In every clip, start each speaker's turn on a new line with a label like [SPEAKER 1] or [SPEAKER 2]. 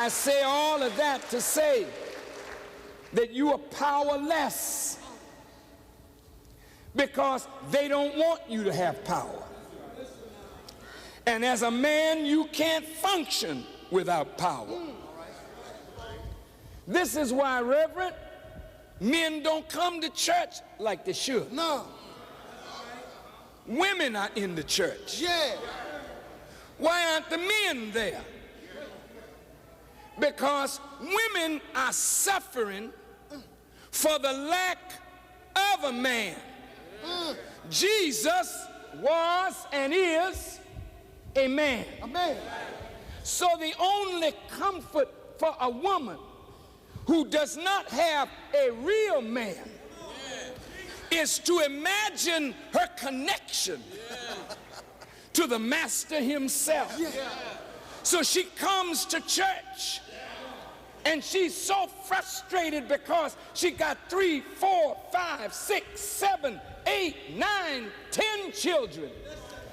[SPEAKER 1] I say all of that to say that you are powerless because they don't want you to have power. And as a man, you can't function without power. This is why, Reverend, men don't come to church like they should.
[SPEAKER 2] No.
[SPEAKER 1] Women are in the church.
[SPEAKER 2] Yeah.
[SPEAKER 1] Why aren't the men there? Because women are suffering for the lack of a man. Jesus was and is a man.
[SPEAKER 2] Amen.
[SPEAKER 1] So the only comfort for a woman who does not have a real man is to imagine her connection to the master himself. So she comes to church and she's so frustrated because she got 3, 4, 5, 6, 7, 8, 9, 10 children.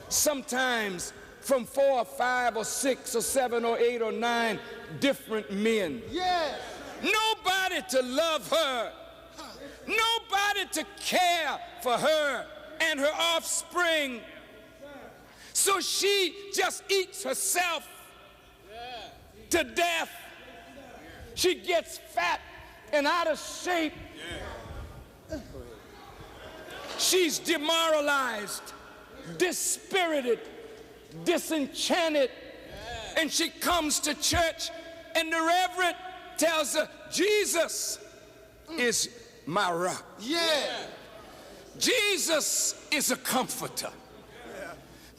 [SPEAKER 1] Sometimes from 4 or 5 or 6 or 7 or 8 or 9 different men.
[SPEAKER 2] Yes.
[SPEAKER 1] Nobody to love her. Nobody to care for her and her offspring. So she just eats herself to death. She gets fat and out of shape. She's demoralized, dispirited, disenchanted. And she comes to church and the reverend tells her, Jesus is my rock. Jesus is a comforter.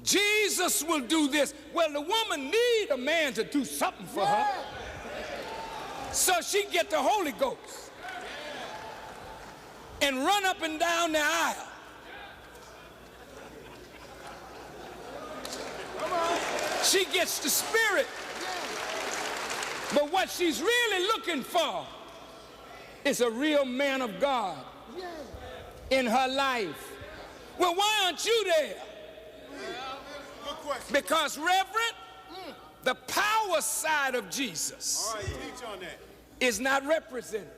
[SPEAKER 1] Jesus will do this. Well, the woman need a man to do something for her. So she get the Holy Ghost and run up and down the aisle. She gets the Spirit. But what she's really looking for is a real man of God in her life. Well, why aren't you there? Because, Reverend, the power side of Jesus is not represented.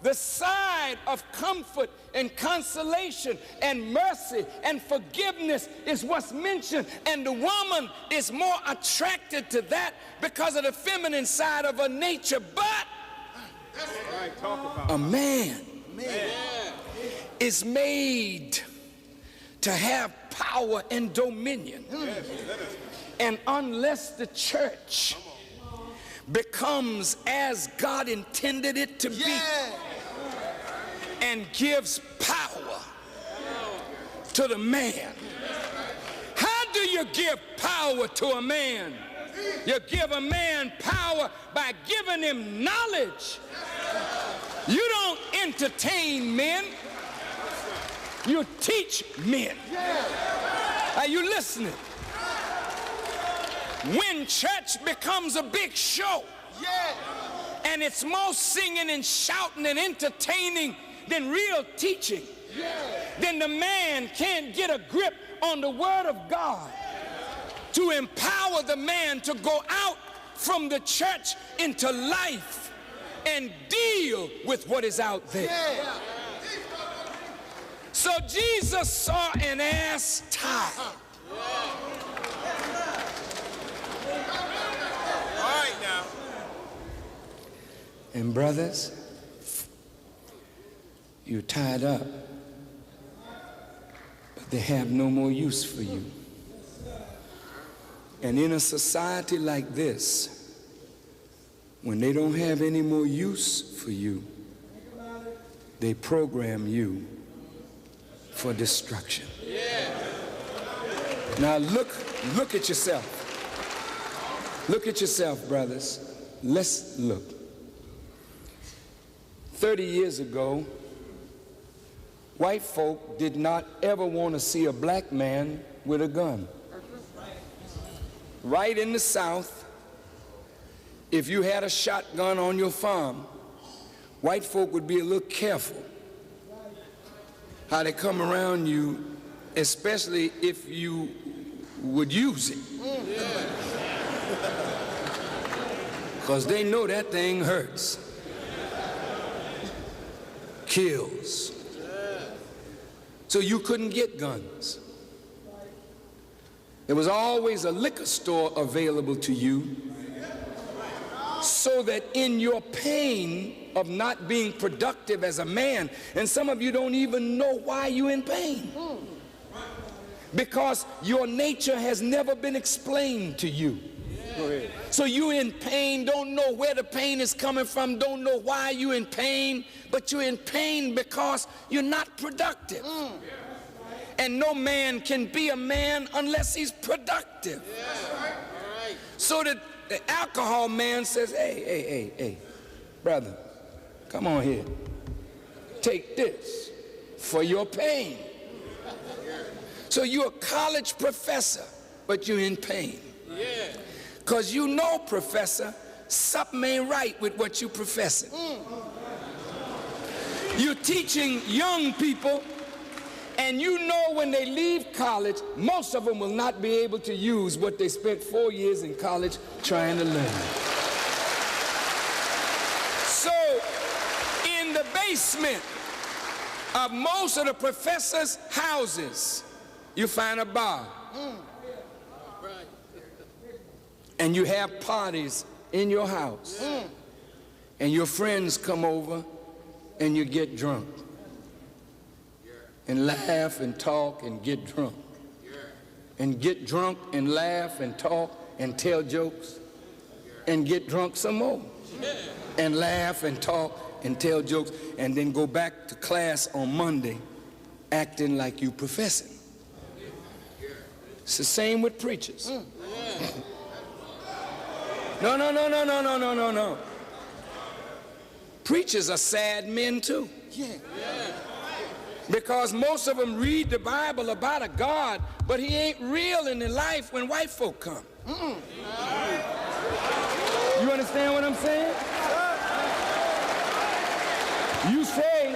[SPEAKER 1] The side of comfort and consolation and mercy and forgiveness is what's mentioned, and the woman is more attracted to that because of the feminine side of her nature. But a man is made to have power and dominion. And unless the church becomes as God intended it to be and gives power to the man. How do you give power to a man? You give a man power by giving him knowledge. You don't entertain men. You teach men. Are you listening? When church becomes a big show and it's more singing and shouting and entertaining than real teaching, then the man can't get a grip on the Word of God to empower the man to go out from the church into life and deal with what is out there. So Jesus saw an ass tied.
[SPEAKER 2] All right now.
[SPEAKER 1] And brothers, you're tied up, but they have no more use for you. And in a society like this, when they don't have any more use for you, they program you for destruction. Now look at yourself. Look at yourself, brothers. Let's look. 30 years ago, white folk did not ever want to see a black man with a gun. Right in the South, if you had a shotgun on your farm, white folk would be a little careful how they come around you, especially if you would use it. because they know that thing hurts, kills. So you couldn't get guns. There was always a liquor store available to you, so that in your pain of not being productive as a man, and some of you don't even know why you're in pain, because your nature has never been explained to you. So you're in pain, don't know where the pain is coming from, don't know why you're in pain, but you're in pain because you're not productive. And no man can be a man unless he's productive. So that the alcohol man says, hey, brother, come on here. Take this for your pain. So you're a college professor, but you're in pain. Because you know, professor, something ain't right with what you're professing. You're teaching young people, and you know when they leave college, most of them will not be able to use what they spent 4 years in college trying to learn. So, in the basement of most of the professors' houses, you find a bar. And you have parties in your house. And your friends come over and you get drunk. And laugh and talk and get drunk. And get drunk and laugh and talk and tell jokes. And get drunk some more. And laugh and talk and tell jokes. And then go back to class on Monday acting like you professing. It's the same with preachers. No. Preachers are sad men too. Because most of them read the Bible about a God, but he ain't real in their life when white folk come. You understand what I'm saying? You say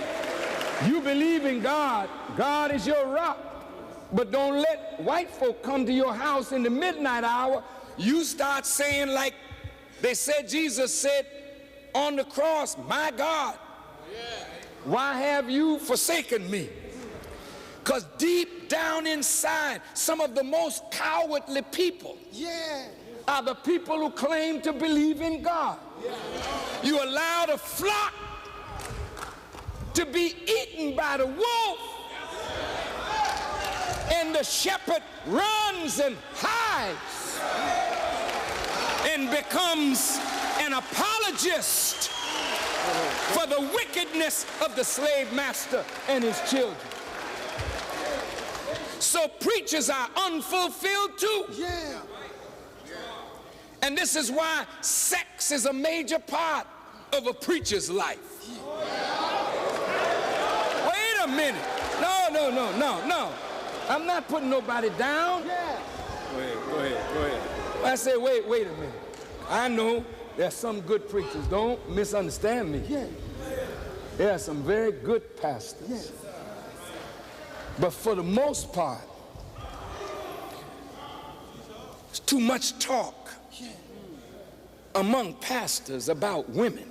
[SPEAKER 1] you believe in God. God is your rock. But don't let white folk come to your house in the midnight hour. You start saying like they said, Jesus said on the cross, my God, why have you forsaken me? Because deep down inside, some of the most cowardly people are the people who claim to believe in God. You allow the flock to be eaten by the wolf, and the shepherd runs and hides and becomes an apologist for the wickedness of the slave master and his children. So preachers are unfulfilled too. And this is why sex is a major part of a preacher's life. Wait a minute. No. I'm not putting nobody down. Go ahead. I say, wait a minute. I know there's some good preachers. Don't misunderstand me. There are some very good pastors. But for the most part, there's too much talk among pastors about women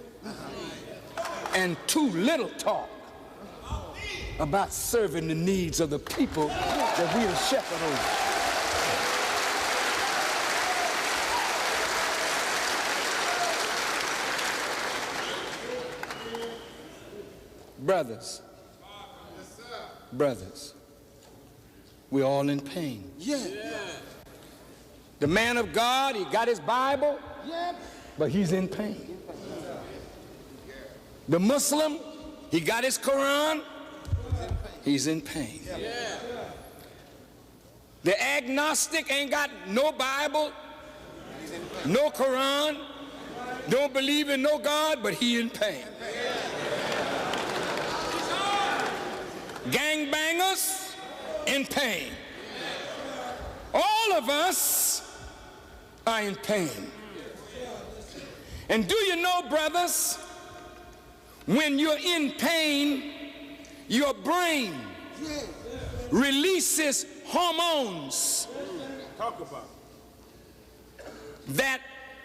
[SPEAKER 1] and too little talk about serving the needs of the people that we are shepherd over. Brothers, we're all in pain. The man of God, he got his Bible, but he's in pain. The Muslim, he got his Quran, he's in pain. The agnostic ain't got no Bible, no Quran, don't believe in no God, but he in pain. Gangbangers in pain. All of us are in pain. And do you know, brothers, when you're in pain, your brain releases hormones that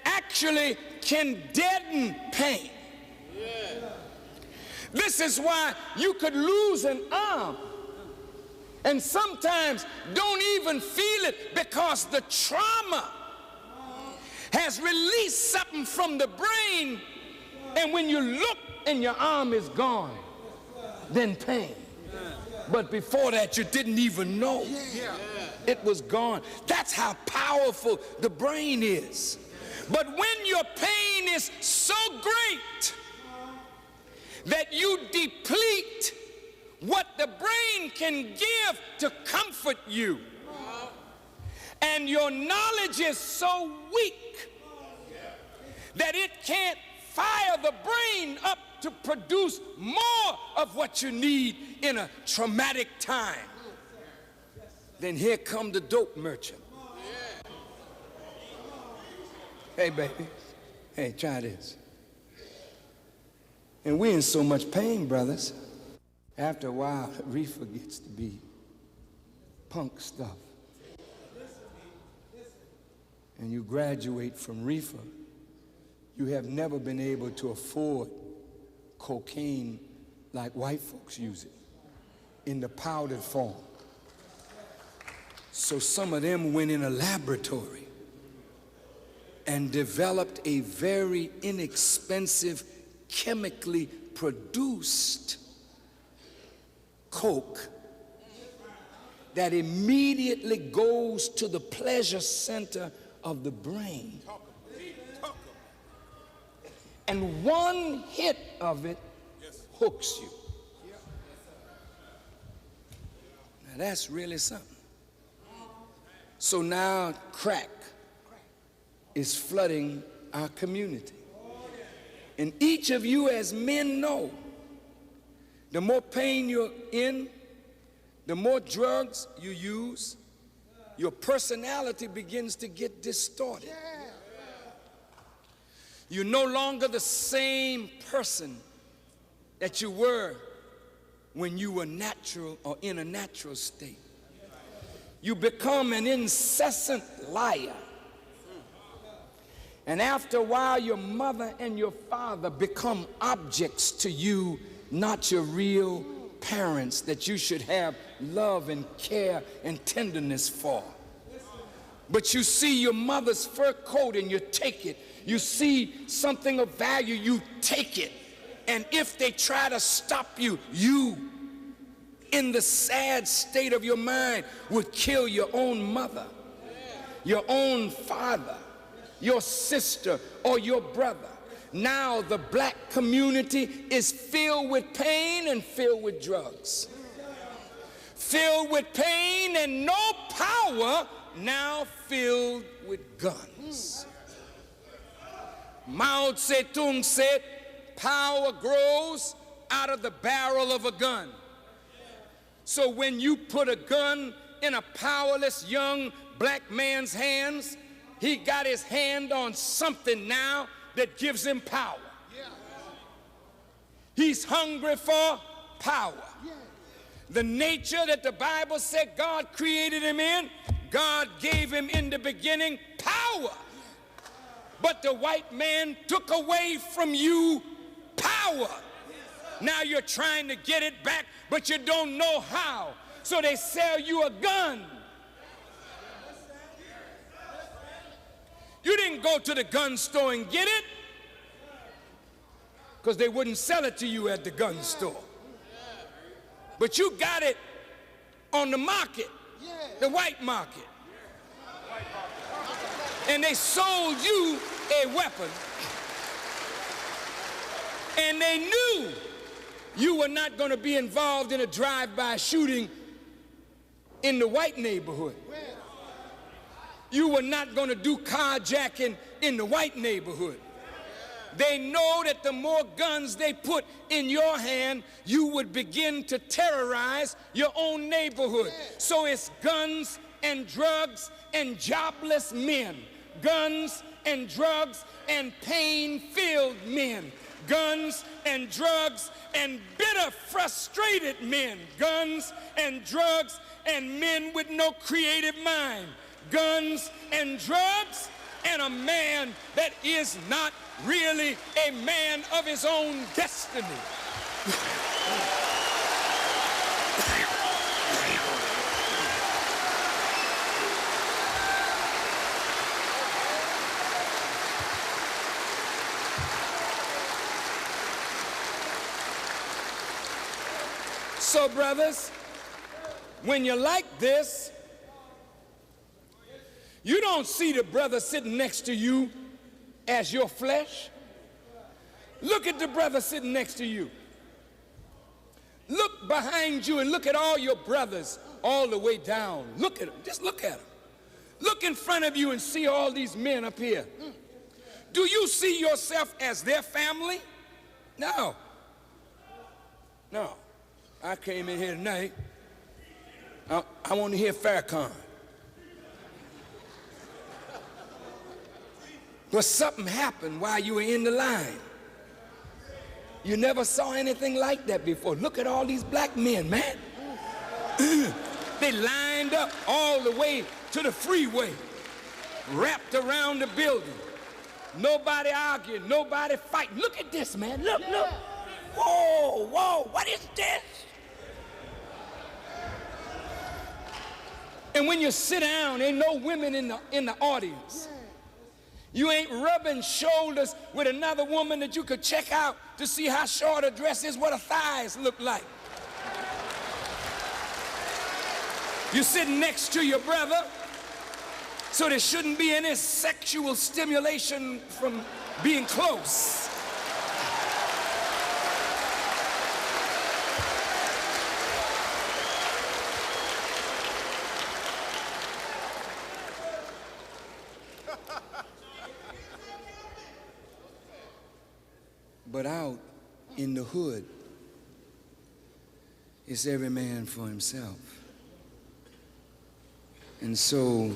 [SPEAKER 1] actually can deaden pain. This is why you could lose an arm and sometimes don't even feel it, because the trauma has released something from the brain, and when you look and your arm is gone, then pain. But before that, you didn't even know it was gone. That's how powerful the brain is. But when your pain is so great that you deplete what the brain can give to comfort you, and your knowledge is so weak that it can't fire the brain up to produce more of what you need in a traumatic time, then here come the dope merchant. Hey, baby. Hey, try this. And we're in so much pain, brothers. After a while, reefer gets to be punk stuff. And you graduate from reefer. You have never been able to afford cocaine like white folks use it, in the powdered form. So some of them went in a laboratory and developed a very inexpensive, chemically produced coke that immediately goes to the pleasure center of the brain. And one hit of it hooks you. Now that's really something. So now crack is flooding our community. And each of you as men know, the more pain you're in, the more drugs you use, your personality begins to get distorted. You're no longer the same person that you were when you were natural or in a natural state. You become an incessant liar. And after a while, your mother and your father become objects to you, not your real parents that you should have love and care and tenderness for. But you see your mother's fur coat and you take it. You see something of value, you take it. And if they try to stop you, you, in the sad state of your mind, would kill your own mother, your own father, your sister, or your brother. Now the black community is filled with pain and filled with drugs. Filled with pain and no power, now filled with guns. Mao Zedong said, power grows out of the barrel of a gun. So when you put a gun in a powerless young black man's hands, he got his hand on something now that gives him power. He's hungry for power. The nature that the Bible said God created him in, God gave him in the beginning power. But the white man took away from you power. Now you're trying to get it back, but you don't know how. So they sell you a gun. You didn't go to the gun store and get it, because they wouldn't sell it to you at the gun store. But you got it on the market, the white market. And they sold you a weapon. And they knew you were not going to be involved in a drive-by shooting in the white neighborhood. You were not going to do carjacking in the white neighborhood. They know that the more guns they put in your hand, you would begin to terrorize your own neighborhood. So it's guns and drugs and jobless men. Guns and drugs and pain-filled men. Guns and drugs and bitter, frustrated men. Guns and drugs and men with no creative mind. Guns and drugs and a man that is not really a man of his own destiny. So, brothers, when you're like this, you don't see the brother sitting next to you as your flesh. Look at the brother sitting next to you. Look behind you and look at all your brothers all the way down. Look at them. Just look at them. Look in front of you and see all these men up here. Do you see yourself as their family? No. No. I came in here tonight. I want to hear Farrakhan. But something happened while you were in the line. You never saw anything like that before. Look at all these black men, man. They lined up all the way to the freeway, wrapped around the building. Nobody arguing, nobody fighting. Look at this, man. Look, look. Whoa, whoa, what is this? And when you sit down, ain't no women in the audience. You ain't rubbing shoulders with another woman that you could check out to see how short her dress is, what her thighs look like. You're sitting next to your brother, so there shouldn't be any sexual stimulation from being close. But out in the hood, it's every man for himself. And so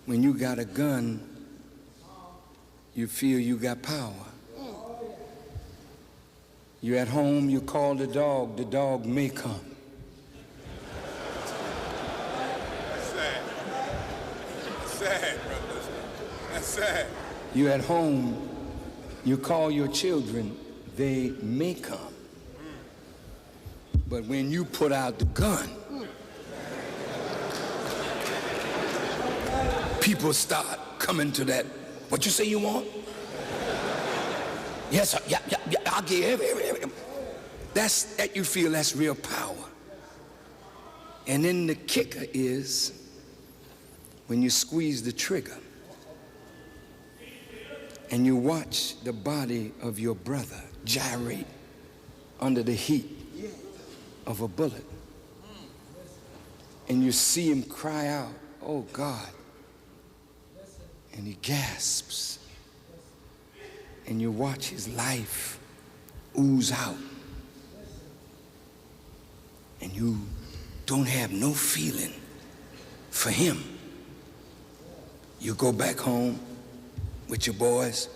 [SPEAKER 1] when you got a gun, you feel you got power. You're at home, you call the dog may come.
[SPEAKER 2] That's sad. That's sad, brother. That's sad.
[SPEAKER 1] You're at home, you call your children, they may come. But when you put out the gun, people start coming to that, what you say you want? Yes, sir. Yeah, I'll give every. That you feel that's real power. And then the kicker is when you squeeze the trigger and you watch the body of your brother gyrate under the heat of a bullet, and you see him cry out, "Oh God," and he gasps, and you watch his life ooze out, and you don't have no feeling for him. You go back home with your boys,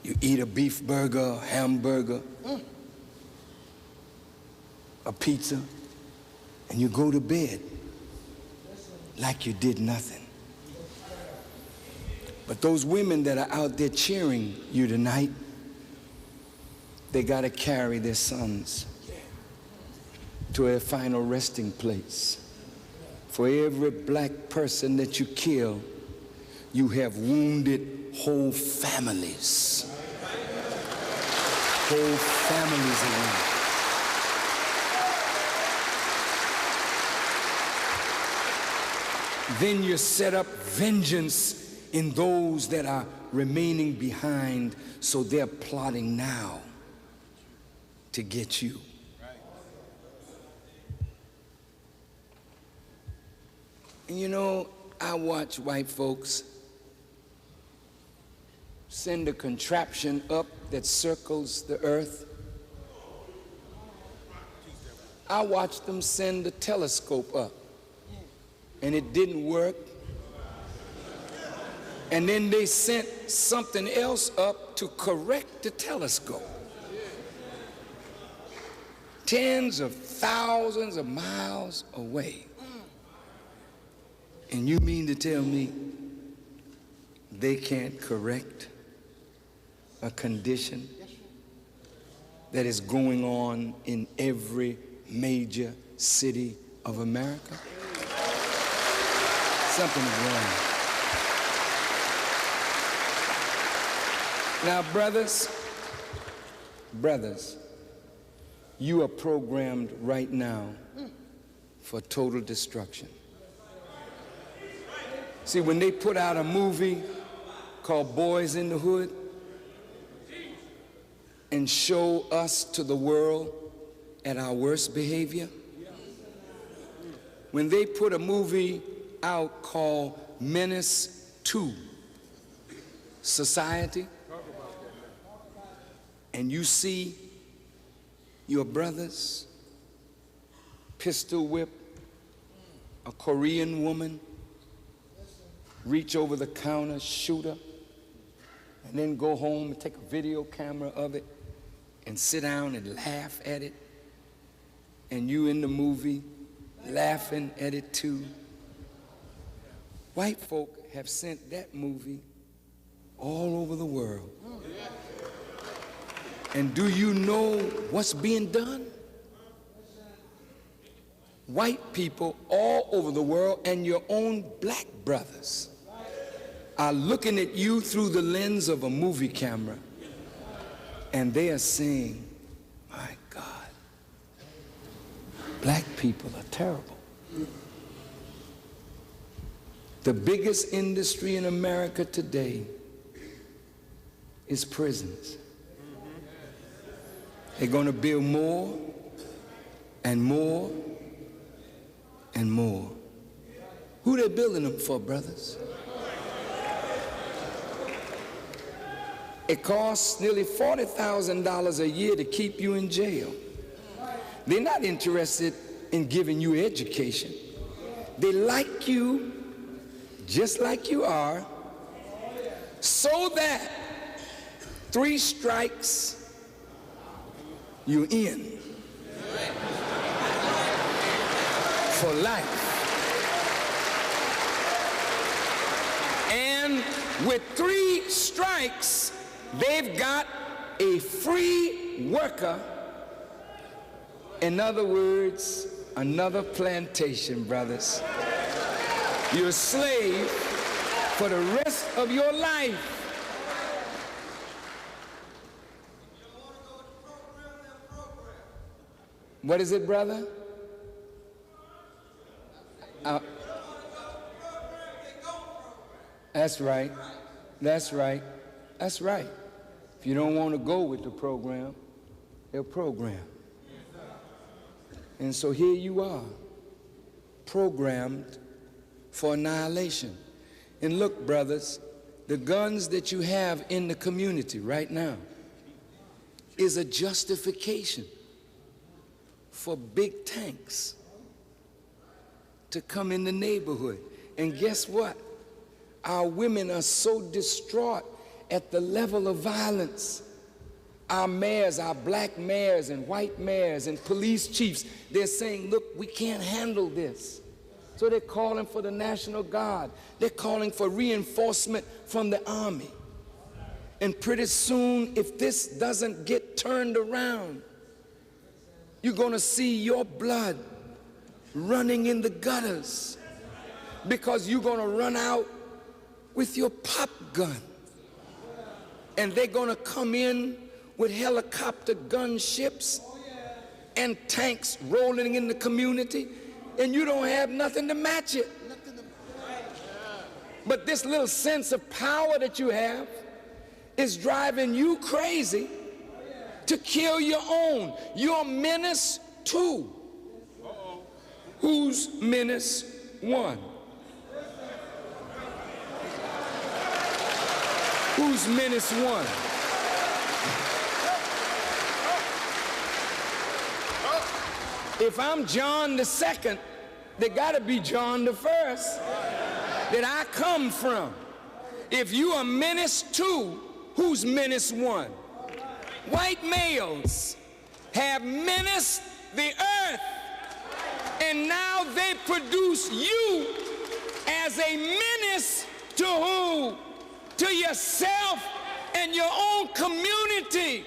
[SPEAKER 1] you eat a beef burger, a hamburger, a pizza, and you go to bed like you did nothing. But those women that are out there cheering you tonight, they gotta carry their sons to a final resting place. For every black person that you kill, you have wounded whole families. Whole families around. Then you set up vengeance in those that are remaining behind, so they're plotting now to get you. And you know, I watch white folks send a contraption up that circles the earth. I watched them send a telescope up, and it didn't work. And then they sent something else up to correct the telescope. Tens of thousands of miles away. And you mean to tell me they can't correct a condition that is going on in every major city of America? Something is wrong. Now, brothers, you are programmed right now for total destruction. See, when they put out a movie called Boys in the Hood and show us to the world at our worst behavior, when they put a movie out called Menace to Society, and you see your brothers pistol whip a Korean woman, reach over the counter, shoot her, and then go home and take a video camera of it and sit down and laugh at it, and you in the movie laughing at it too. White folk have sent that movie all over the world. And do you know what's being done? White people all over the world and your own black brothers are looking at you through the lens of a movie camera, and they are saying, my God, black people are terrible. The biggest industry in America today is prisons. They're going to build more and more and more. Who they building them for, brothers? It costs nearly $40,000 a year to keep you in jail. They're not interested in giving you education. They like you just like you are, so that 3 strikes, you're in for life. And with 3 strikes, they've got a free worker. In other words, another plantation, brothers. You're a slave for the rest of your life. What is it, brother? That's right. That's right. That's right. If you don't want to go with the program, they'll program. And so here you are, programmed for annihilation. And look, brothers, the guns that you have in the community right now is a justification for big tanks to come in the neighborhood. And guess what? Our women are so distraught at the level of violence. Our mayors, our black mayors and white mayors and police chiefs, they're saying, look, we can't handle this. So they're calling for the National Guard. They're calling for reinforcement from the Army. And pretty soon, if this doesn't get turned around, you're going to see your blood running in the gutters, because you're going to run out with your pop gun. And they're going to come in with helicopter gunships and tanks rolling in the community, and you don't have nothing to match it. But this little sense of power that you have is driving you crazy to kill your own. You're menace two. Who's menace one? Who's menace one? If I'm John the second, there gotta be John the first that I come from. If you are menace two, who's menace one? White males have menaced the earth, and now they produce you as a menace to who? to yourself and your own community.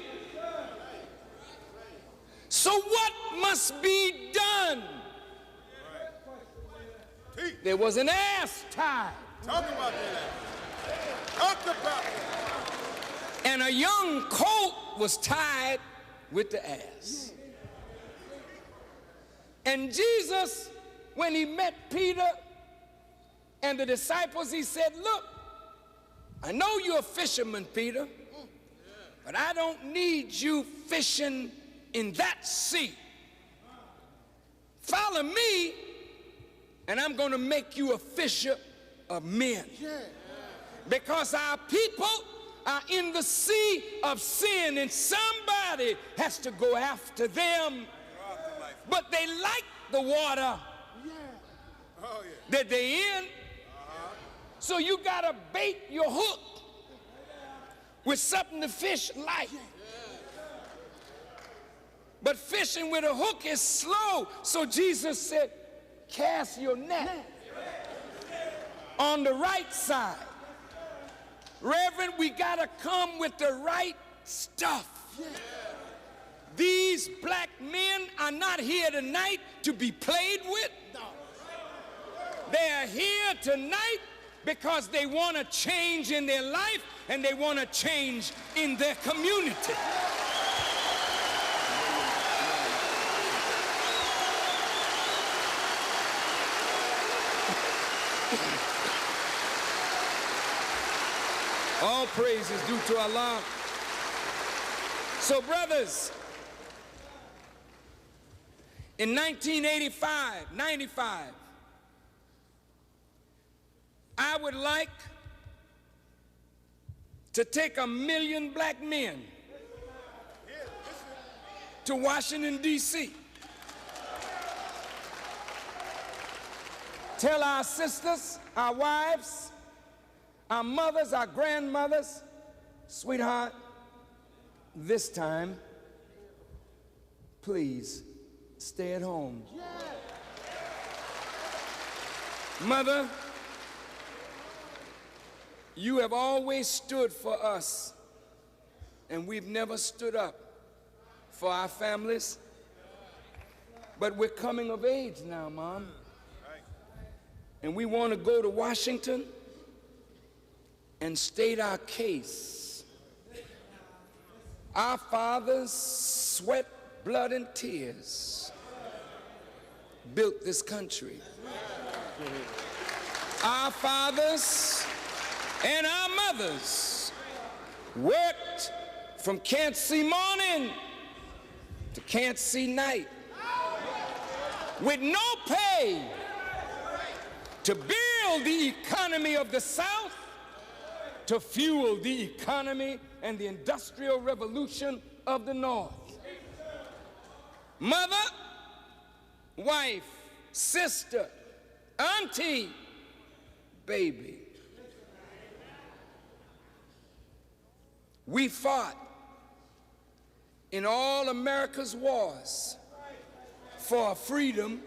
[SPEAKER 1] So what must be done? There was an ass tied.
[SPEAKER 2] Talk about that. Talk about that.
[SPEAKER 1] And a young colt was tied with the ass. And Jesus, when he met Peter and the disciples, he said, look, I know you're a fisherman, Peter, but I don't need you fishing in that sea. Follow me, and I'm going to make you a fisher of men. Because our people are in the sea of sin, and somebody has to go after them. But they like the water that they're in. So you got to bait your hook with something the fish like. But fishing with a hook is slow. So Jesus said, cast your net on the right side. Reverend, we got to come with the right stuff. These black men are not here tonight to be played with. They are here tonight because they want to change in their life and they want to change in their community. All praise is due to Allah. So brothers, in 1995, I would like to take 1 million black men to Washington, D.C. Tell our sisters, our wives, our mothers, our grandmothers, sweetheart, this time, please stay at home. Mother, you have always stood for us, and we've never stood up for our families. But we're coming of age now, Mom. And we want to go to Washington and state our case. Our fathers, sweat, blood, and tears built this country. Our fathers and our mothers worked from can't see morning to can't see night with no pay to build the economy of the South, to fuel the economy and the industrial revolution of the North. Mother, wife, sister, auntie, baby. We fought in all America's wars for a freedom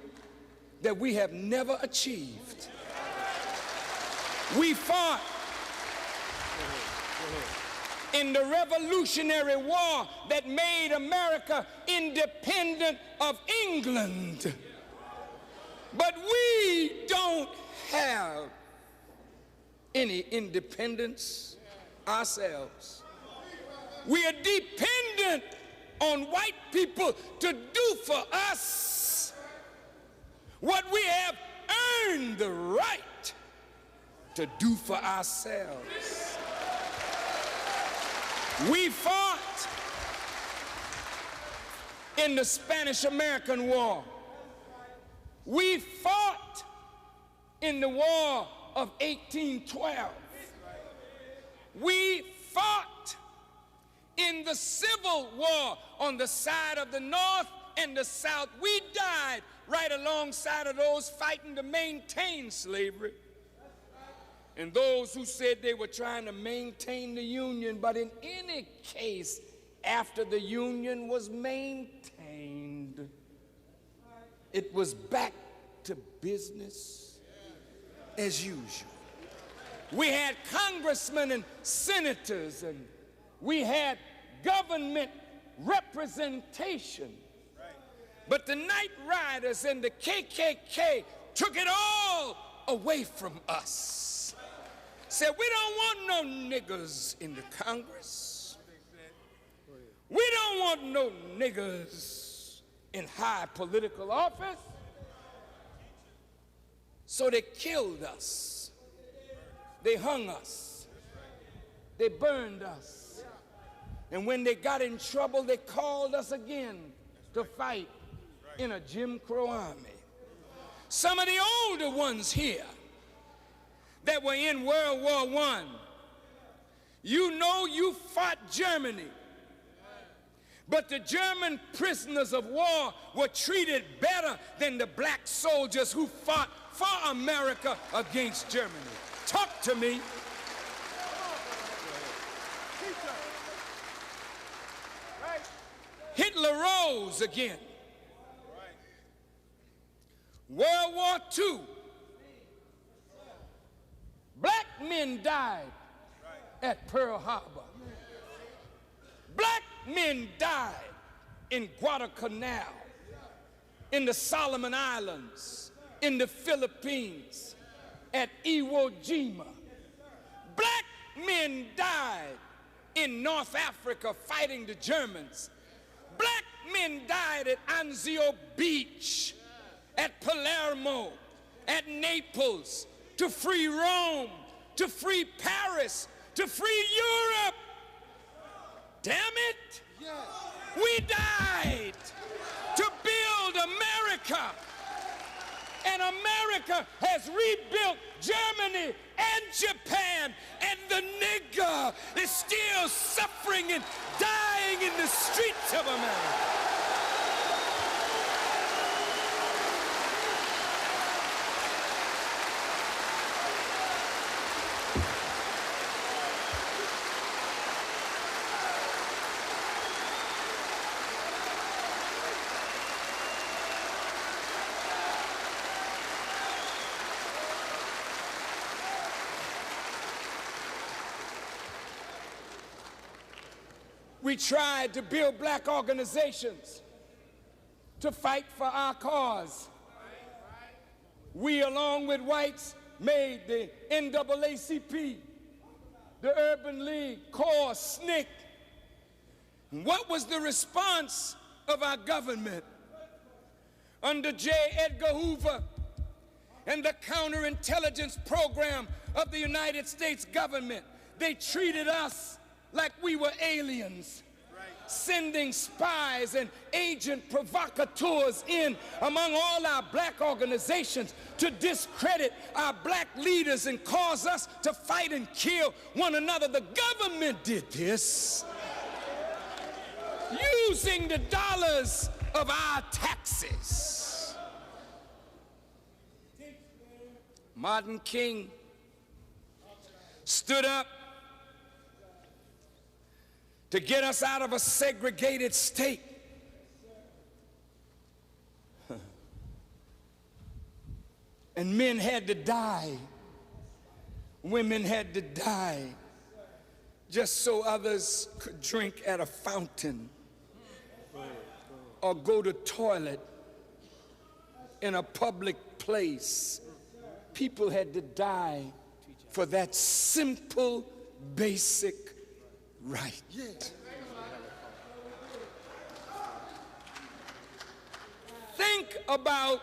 [SPEAKER 1] that we have never achieved. We fought in the Revolutionary War that made America independent of England. But we don't have any independence ourselves. We are dependent on white people to do for us what we have earned the right to do for ourselves. We fought in the Spanish-American War. We fought in the War of 1812. We fought in the Civil War on the side of the North and the South. We died right alongside of those fighting to maintain slavery. And those who said they were trying to maintain the Union, but in any case, after the Union was maintained, it was back to business as usual. We had congressmen and senators, and we had government representation. But the Night Riders and the KKK took it all away from us. Said, we don't want no niggers in the Congress. We don't want no niggers in high political office. So they killed us. They hung us. They burned us. And when they got in trouble, they called us again to fight in a Jim Crow army. Some of the older ones here that were in World War I, you know you fought Germany. But the German prisoners of war were treated better than the black soldiers who fought for America against Germany. Talk to me. Hitler rose again. World War II. Black men died at Pearl Harbor. Black men died in Guadalcanal, in the Solomon Islands, in the Philippines, at Iwo Jima. Black men died in North Africa fighting the Germans. Black men died at Anzio Beach, at Palermo, at Naples, to free Rome, to free Paris, to free Europe. Damn it! We died to build America. And America has rebuilt Germany and Japan, and the nigger is still suffering and dying in the streets of America. We tried to build black organizations to fight for our cause. We, along with whites, made the NAACP, the Urban League, CORE, SNCC. What was the response of our government? Under J. Edgar Hoover and the counterintelligence program of the United States government, they treated us like we were aliens, sending spies and agent provocateurs in among all our black organizations to discredit our black leaders and cause us to fight and kill one another. The government did this using the dollars of our taxes. Martin King stood up to get us out of a segregated state. And men had to die, women had to die, just so others could drink at a fountain or go to toilet in a public place. People had to die for that simple, basic right. Think about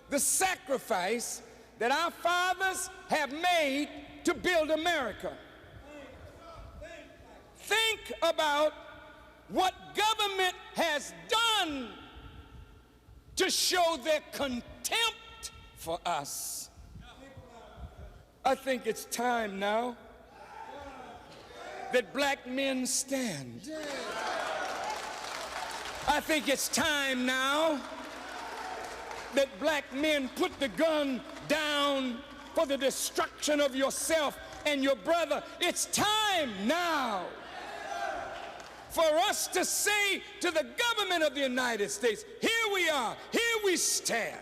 [SPEAKER 1] the sacrifice that our fathers have made to build America. Think about what government has done to show their contempt for us. I think it's time now that black men stand. I think it's time now that black men put the gun down for the destruction of yourself and your brother. It's time now for us to say to the government of the United States, here we are, here we stand.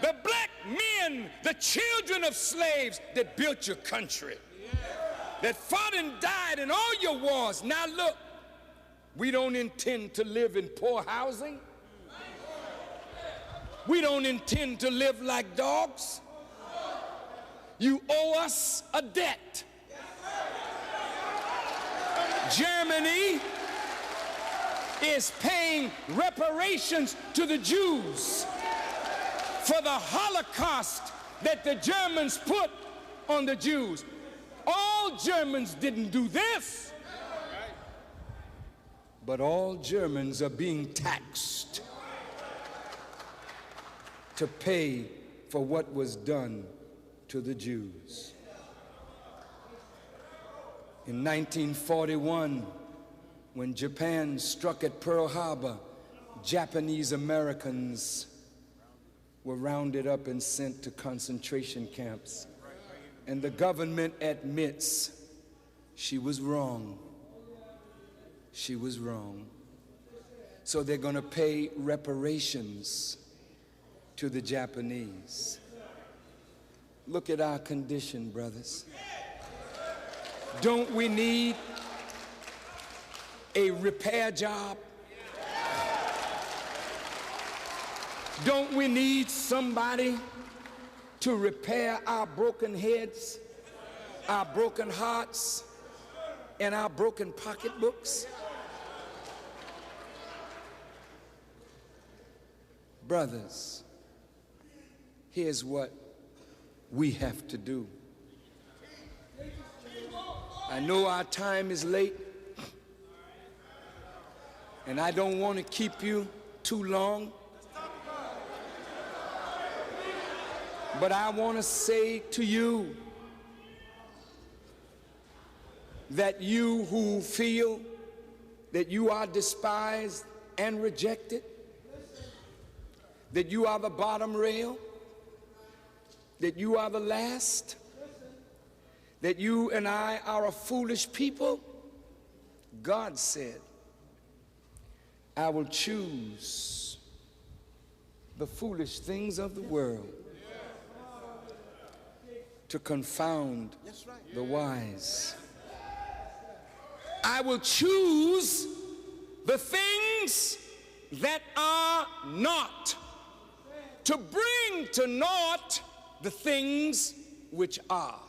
[SPEAKER 1] The black men, the children of slaves that built your country, that fought and died in all your wars. Now look, we don't intend to live in poor housing. We don't intend to live like dogs. You owe us a debt. Germany is paying reparations to the Jews for the Holocaust that the Germans put on the Jews. All Germans didn't do this, but all Germans are being taxed to pay for what was done to the Jews. In 1941, when Japan struck at Pearl Harbor, Japanese Americans were rounded up and sent to concentration camps. And the government admits she was wrong. She was wrong. So they're going to pay reparations to the Japanese. Look at our condition, brothers. Don't we need a repair job? Don't we need somebody to repair our broken heads, our broken hearts, and our broken pocketbooks? Brothers, here's what we have to do. I know our time is late, and I don't want to keep you too long, but I want to say to you that you who feel that you are despised and rejected, that you are the bottom rail, that you are the last, that you and I are a foolish people, God said, I will choose the foolish things of the world to confound the wise. I will choose the things that are not, to bring to naught the things which are.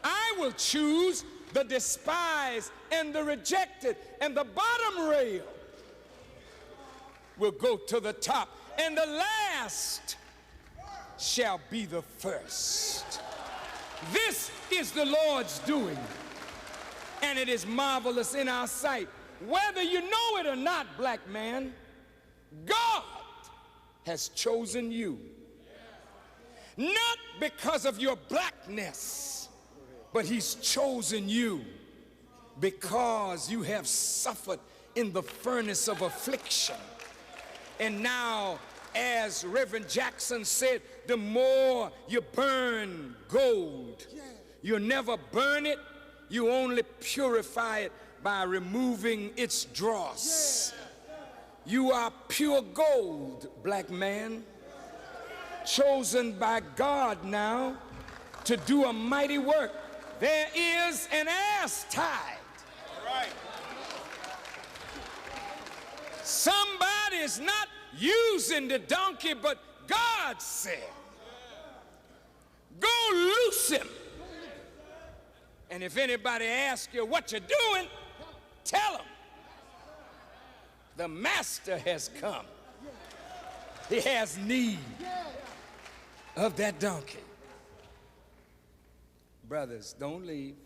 [SPEAKER 1] I will choose the despised and the rejected, and the bottom rail will go to the top, and the last shall be the first. This is the Lord's doing, and it is marvelous in our sight. Whether you know it or not, black man, God has chosen you. Not because of your blackness, but he's chosen you because you have suffered in the furnace of affliction. And now, as Reverend Jackson said, the more you burn gold, you never burn it, you only purify it by removing its dross. You are pure gold, black man, chosen by God now to do a mighty work. There is an ass tied. All right. Somebody's not using the donkey, but God said, go loose him. And if anybody asks you what you're doing, tell them the master has come. He has need of that donkey. Brothers, don't leave.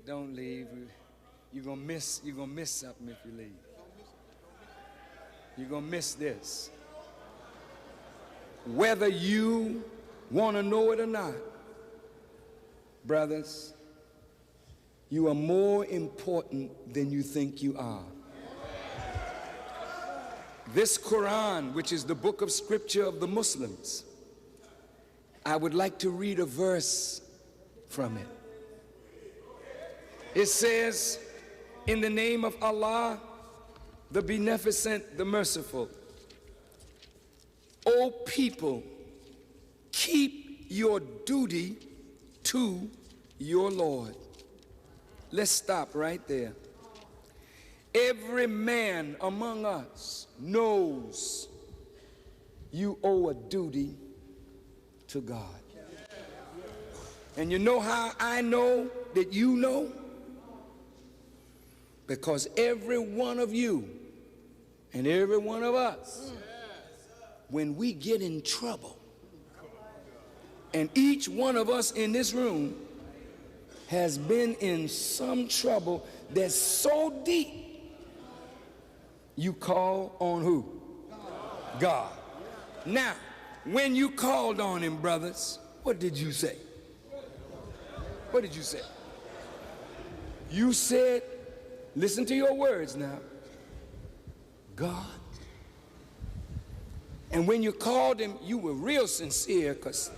[SPEAKER 1] Don't leave. You're gonna miss something if you leave. You're gonna miss this. Whether you want to know it or not, brothers, you are more important than you think you are. This Quran, which is the book of scripture of the Muslims, I would like to read a verse from it. It says, in the name of Allah, the Beneficent, the Merciful. O people, keep your duty to your Lord. Let's stop right there. Every man among us knows you owe a duty to God. And you know how I know that you know? Because every one of you and every one of us, when we get in trouble, and each one of us in this room has been in some trouble that's so deep, you call on who? God. Now, when you called on him, brothers, what did you say? What did you say? You said, listen to your words now, God. And when you called him, you were real sincere because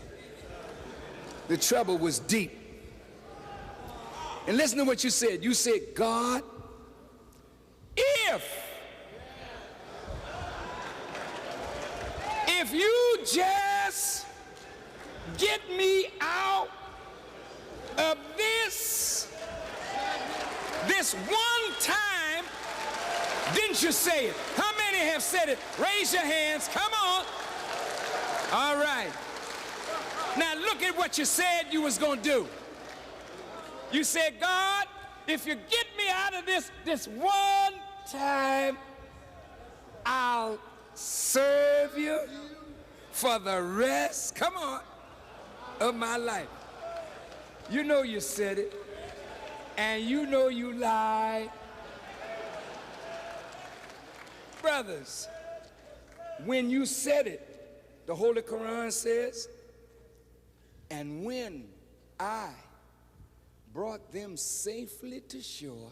[SPEAKER 1] the trouble was deep. And listen to what you said. You said, God, if you just get me out of this one time, didn't you say it? How many have said it? Raise your hands. Come on. All right. Now look at what you said you was going to do. You said, God, if you get me out of this one time, I'll serve you for the rest, come on, of my life. You know you said it, and you know you lied. Brothers, when you said it, the Holy Quran says, and when I brought them safely to shore,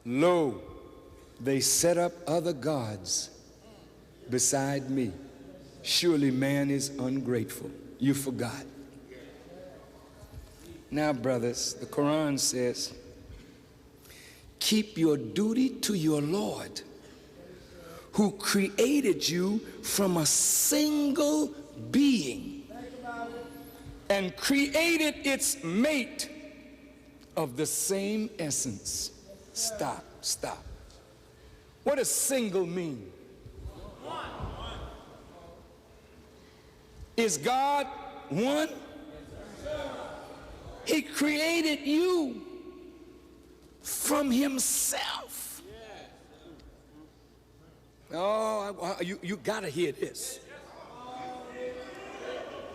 [SPEAKER 1] lo, they set up other gods beside me. Surely man is ungrateful. You forgot. Now, brothers, the Quran says, keep your duty to your Lord, who created you from a single being and created its mate of the same essence. Stop, stop. What does single mean? Is God one? He created you from himself. Oh, you gotta hear this.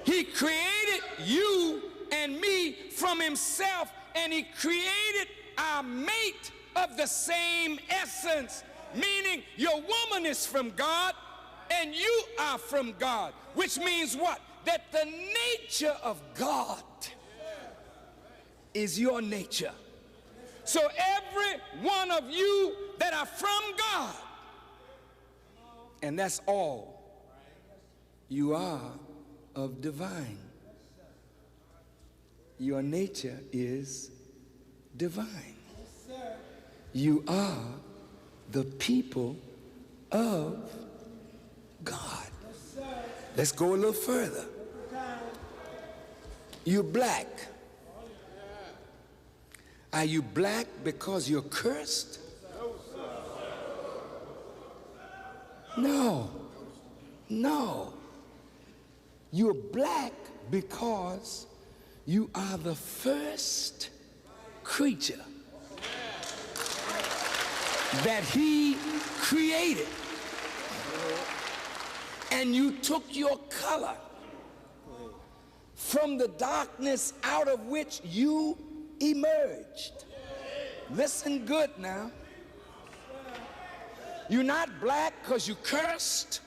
[SPEAKER 1] He created you and me from himself, and he created our mate of the same essence, meaning your woman is from God and you are from God, which means what? That the nature of God is your nature. So every one of you that are from God, and that's all, you are of divine. Your nature is divine. You are the people of God. Let's go a little further. You're black. Are you black because you're cursed? No. No. You're black because you are the first creature that he created. And you took your color from the darkness out of which you emerged. Listen good now. You're not black because you cursed.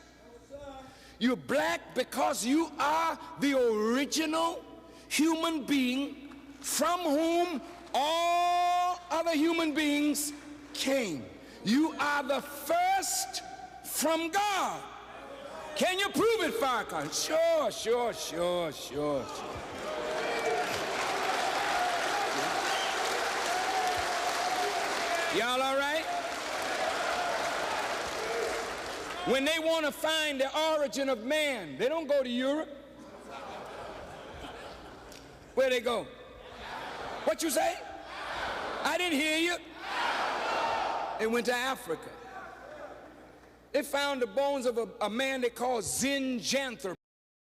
[SPEAKER 1] You're black because you are the original human being from whom all other human beings came. You are the first from God. Can you prove it, Farrakhan? Sure. Y'all all right? When they want to find the origin of man, they don't go to Europe. Where they go? What you say? I didn't hear you. They went to Africa. They found the bones of a man they call Zinjanthropus.